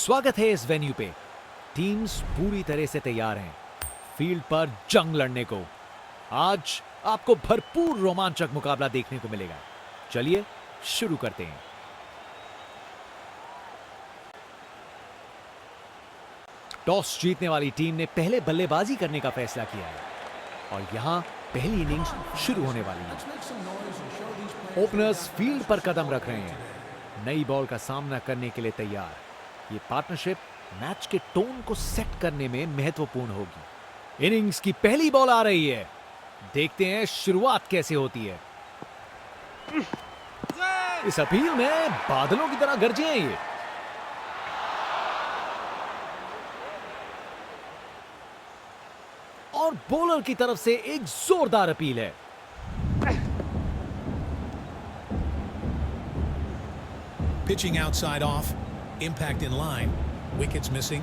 स्वागत है इस वेन्यू पे। टीम्स पूरी तरह से तैयार हैं फील्ड पर जंग लड़ने को। आज आपको भरपूर रोमांचक मुकाबला देखने को मिलेगा। चलिए शुरू करते हैं। टॉस जीतने वाली टीम ने पहले बल्लेबाजी करने का फैसला किया है और यहां पहली इनिंग्स शुरू होने वाली है। ओपनर्स फील्ड पर कदम रख रहे हैं, नई बॉल का सामना करने के लिए तैयार। ये पार्टनरशिप मैच के टोन को सेट करने में महत्वपूर्ण होगी। इनिंग्स की पहली बॉल आ रही है, देखते हैं शुरुआत कैसे होती है। इस अपील में बादलों की तरह गरजे हैं ये। और बॉलर की तरफ से एक जोरदार अपील है। Pitching outside off, impact in line, wickets missing.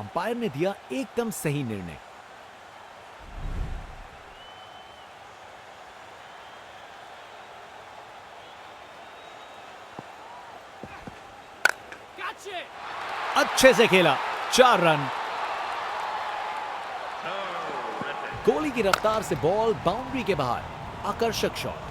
Umpire ने दिया एकदम सही निर्णय। अच्छे से खेला, 4 रन। गोली की रफ्तार से बॉल बाउंड्री के बाहर, आकर्षक शॉट।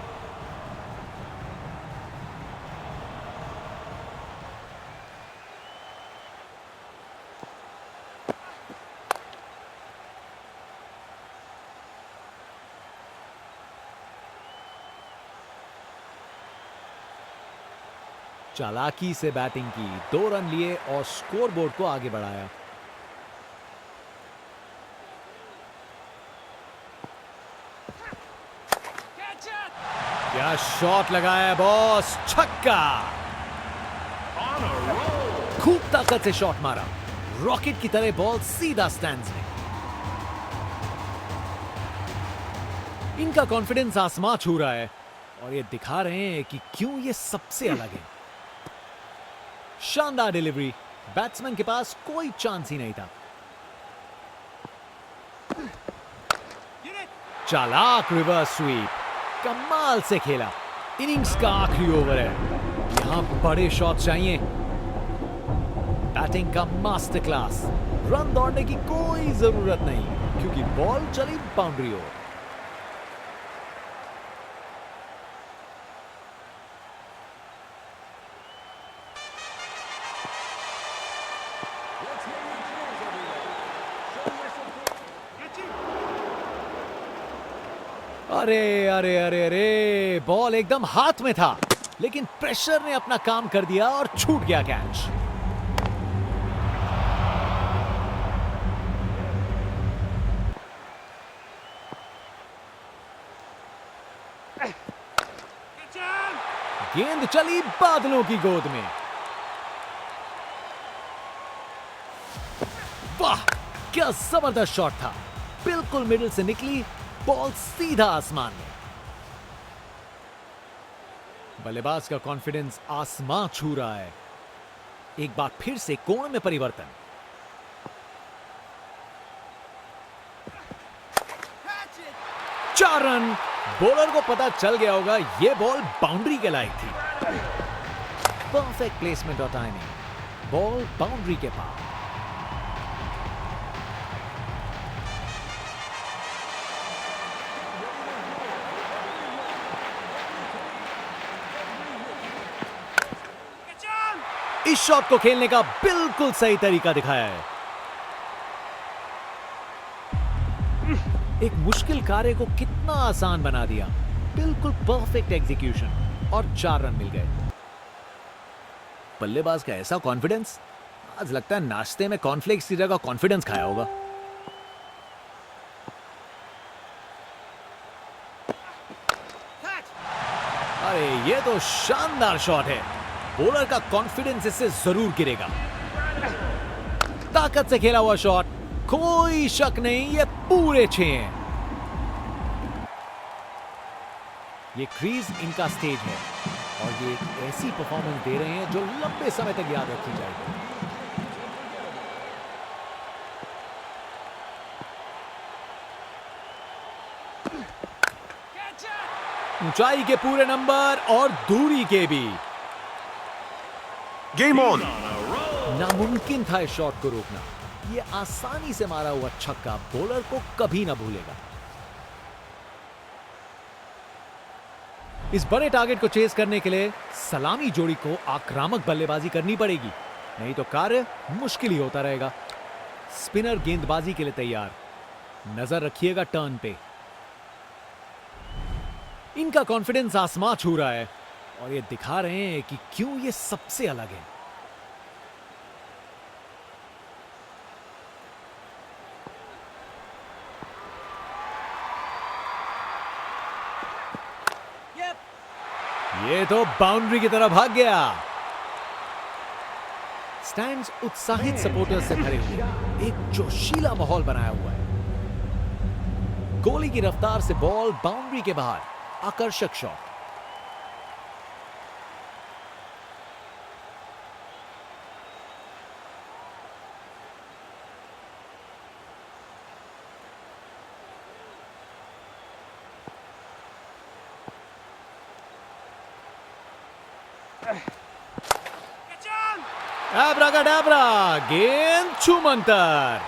चालाकी से बैटिंग की, 2 रन लिए और स्कोरबोर्ड को आगे बढ़ाया। क्या शॉट लगाया बॉस, छक्का। खूब ताकत से शॉट मारा, रॉकेट की तरह बॉल सीधा स्टैंड्स में। इनका कॉन्फिडेंस आसमां छू रहा है और ये दिखा रहे हैं कि क्यों ये सबसे अलग है। शानदार डिलीवरी, बैट्समैन के पास कोई चांस ही नहीं था। चालाक रिवर्स स्वीप, कमाल से खेला। इनिंग्स का आखिरी ओवर है, यहां बड़े शॉट चाहिए। बैटिंग का मास्टर क्लास, रन दौड़ने की कोई जरूरत नहीं क्योंकि बॉल चली बाउंड्री ओर। अरे अरे अरे अरे, बॉल एकदम हाथ में था लेकिन प्रेशर ने अपना काम कर दिया और छूट गया कैच। गेंद चली बादलों की गोद में। वाह, क्या जबरदस्त शॉट था, बिल्कुल मिडिल से निकली बॉल सीधा आसमान में। बल्लेबाज का कॉन्फिडेंस आसमां छू रहा है। एक बार फिर से कोण में परिवर्तन। चार रन। बॉलर को पता चल गया होगा यह बॉल बाउंड्री के लायक थी। परफेक्ट प्लेसमेंट और टाइमिंग, बॉल बाउंड्री के पास। इस शॉट को खेलने का बिल्कुल सही तरीका दिखाया है। एक मुश्किल कार्य को कितना आसान बना दिया। बिल्कुल परफेक्ट एग्जीक्यूशन और 4 रन मिल गए। बल्लेबाज का ऐसा कॉन्फिडेंस, आज लगता है नाश्ते में कॉर्नफ्लेक्स की जगह कॉन्फिडेंस खाया होगा। अरे ये तो शानदार शॉट है, बॉलर का कॉन्फिडेंस इससे जरूर गिरेगा। ताकत से खेला हुआ शॉट, कोई शक नहीं ये पूरे 6 हैं। ये क्रीज इनका स्टेज है और ये एक ऐसी परफॉर्मेंस दे रहे हैं जो लंबे समय तक याद रखी जाएगी। ऊंचाई के पूरे नंबर और दूरी के भी। Game on. नामुमकिन था इस शॉट को रोकना। ये आसानी से मारा हुआ छक्का बॉलर को कभी ना भूलेगा। इस बड़े टारगेट को चेस करने के लिए सलामी जोड़ी को आक्रामक बल्लेबाजी करनी पड़ेगी, नहीं तो कार्य मुश्किल ही होता रहेगा। स्पिनर गेंदबाजी के लिए तैयार, नजर रखिएगा टर्न पे। इनका कॉन्फिडेंस आसमां छू रहा है और ये दिखा रहे हैं कि क्यों ये सबसे अलग है। ये तो बाउंड्री की तरफ भाग गया। स्टैंड्स उत्साहित सपोर्टर्स से भरे हुए हैं। एक जोशीला माहौल बनाया हुआ है। गोली की रफ्तार से बॉल बाउंड्री के बाहर, आकर्षक शॉट। एब्राकाडाब्रा, गेंद छूमंतर।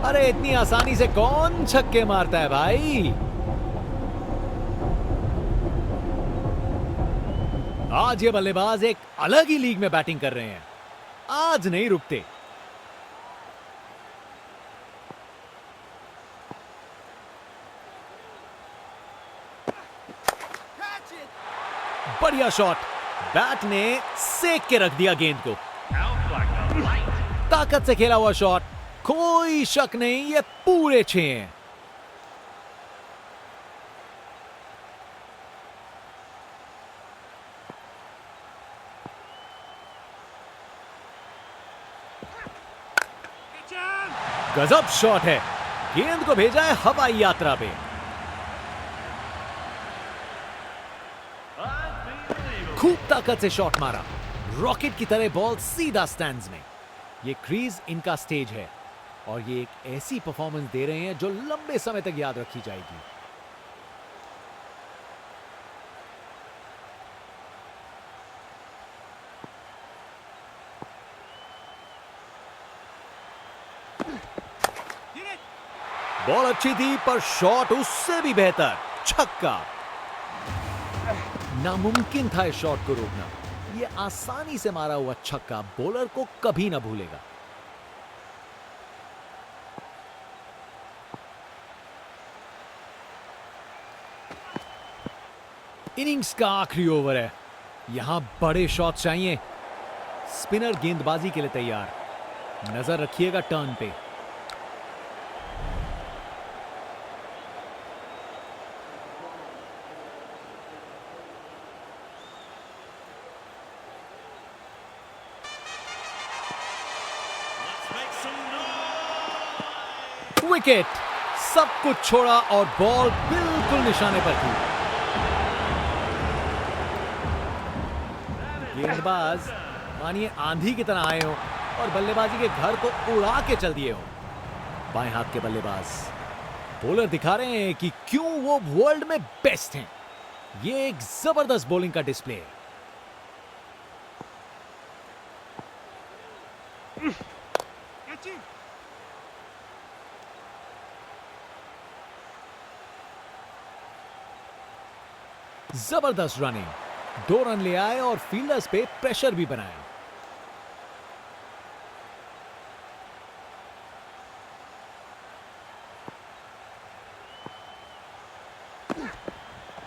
अरे इतनी आसानी से कौन छक्के मारता है भाई। आज ये बल्लेबाज एक अलग ही लीग में बैटिंग कर रहे हैं, आज नहीं रुकते। बढ़िया शॉट, बैट ने सेक के रख दिया गेंद को। ताकत से खेला हुआ शॉट, कोई शक नहीं ये पूरे 6 हैं। गजब शॉट है, गेंद को भेजा है हवाई यात्रा पे। खूब ताकत से शॉट मारा, रॉकेट की तरह बॉल सीधा स्टैंड्स में। ये क्रीज इनका स्टेज है और ये एक ऐसी परफॉर्मेंस दे रहे हैं जो लंबे समय तक याद रखी जाएगी। बॉल अच्छी थी पर शॉट उससे भी बेहतर, छक्का। नामुमकिन था इस शॉट को रोकना। ये आसानी से मारा हुआ छक्का बॉलर को कभी ना भूलेगा। इनिंग्स का आखिरी ओवर है, यहां बड़े शॉट चाहिए। स्पिनर गेंदबाजी के लिए तैयार, नजर रखिएगा टर्न पे। विकेट, सब कुछ छोड़ा और बॉल बिल्कुल निशाने पर थी। गेंदबाज मानिए आंधी की तरह आए हो और बल्लेबाजी के घर को उड़ा के चल दिए हो। बाएं हाथ के बल्लेबाज बॉलर दिखा रहे हैं कि क्यों वो वर्ल्ड में बेस्ट हैं। ये एक जबरदस्त बॉलिंग का डिस्प्ले है। जबरदस्त रनिंग, 2 रन ले आए और फील्डर्स पे प्रेशर भी बनाया।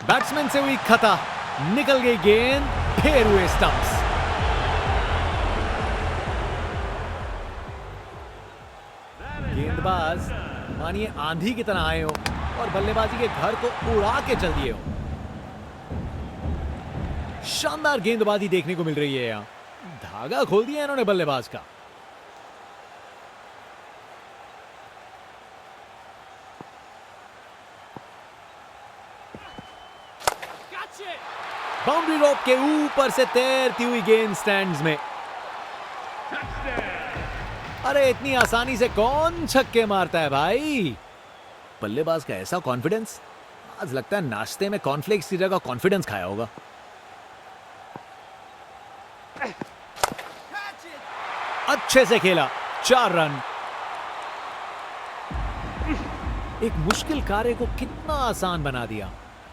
बैट्समैन से हुई खता, निकल गई गेंद, फिर हुए स्टंप्स। गेंदबाज मानिए आंधी की तरह आए हो और बल्लेबाजी के घर को उड़ा के चल दिए हो। शानदार गेंदबाजी देखने को मिल रही है यहां, धागा खोल दिया इन्होंने बल्लेबाज का। बाउंड्री रोप के ऊपर से तैरती हुई गेंद स्टैंड्स में। अरे इतनी आसानी से कौन छक्के मारता है भाई। बल्लेबाज का ऐसा कॉन्फिडेंस आज लगता है नाश्ते में कॉर्नफ्लेक्स की जगह कॉन्फिडेंस खाया होगा। अच्छे से खेला, 4 रन। एक मुश्किल कार्य को कितना आसान बना दिया।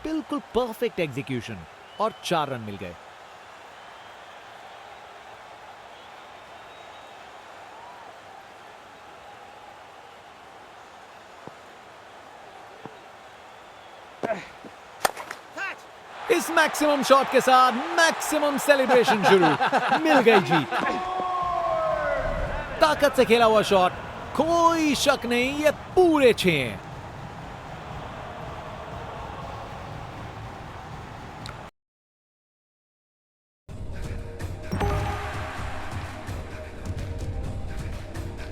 बिल्कुल परफेक्ट एग्जीक्यूशन और 4 रन मिल गए। इस मैक्सिमम शॉट के साथ मैक्सिमम सेलिब्रेशन शुरू। मिल गई जीत। ताकत से खेला हुआ शॉट, कोई शक नहीं, ये पूरे 6 हैं।